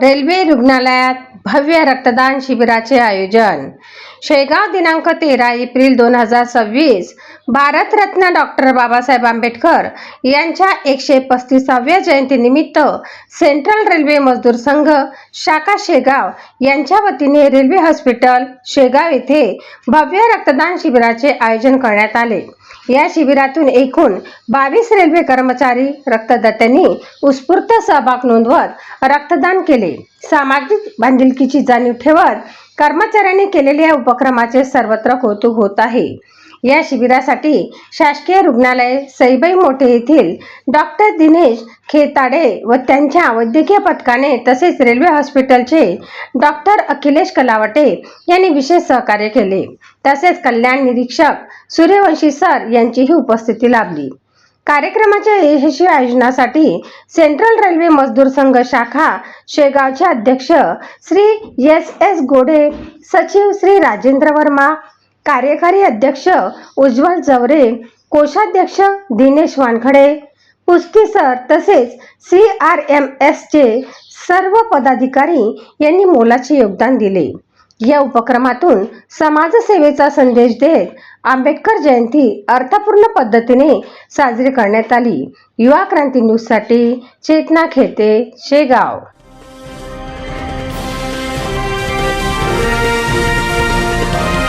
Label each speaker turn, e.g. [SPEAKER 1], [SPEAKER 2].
[SPEAKER 1] Railway रुग्णालयात भव्य रक्तदान शिबिराचे आयोजन। शेगाव दिनांक 13 एप्रिल 2026 भारतरत्न डॉक्टर बाबासाहेब आंबेडकर यांच्या 135व्या जयंतीनिमित्त सेंट्रल रेल्वे मजदूर संघ शाखा शेगाव यांच्या वतीने रेल्वे हॉस्पिटल शेगाव येथे भव्य रक्तदान शिबिराचे आयोजन करण्यात आले। या शिबिरातून एकूण 22 रेल्वे कर्मचारी रक्तदात्यांनी उत्स्फूर्त सहभाग नोंदवत रक्तदान केले। सामाजिक बांधिलकीची जाणीव ठेवत कर्मचाऱ्यांनी केलेल्या या उपक्रमाचे सर्वत्र कौतुक होत आहे। या शिबिरासाठी शासकीय रुग्णालय सईबाई मोठे येथील डॉक्टर दिनेश खेताडे व त्यांच्या वैद्यकीय पथकाने तसेच रेल्वे हॉस्पिटलचे डॉक्टर अखिलेश कलावटे यांनी विशेष सहकार्य केले। तसेच कल्याण निरीक्षक सूर्यवंशी सर यांचीही उपस्थिती लाभली। कार्यक्रमाच्या यशस्वी आयोजनासाठी सेंट्रल रेल्वे मजदूर संघ शाखा शेगावचे अध्यक्ष श्री एस गोडे, सचिव श्री राजेंद्र वर्मा, कार्यकारी अध्यक्ष उज्ज्वल जवरे, कोषाध्यक्ष दिनेश वानखडे, पुस्की सर तसेच CRMS चे सर्व पदाधिकारी यांनी मोलाचे योगदान दिले। या उपक्रमातून समाजसेवेचा संदेश देत आंबेडकर जयंती अर्थपूर्ण पद्धतीने साजरी करण्यात आली। युवा क्रांती न्यूज साठी चेतना खेते, शेगाव।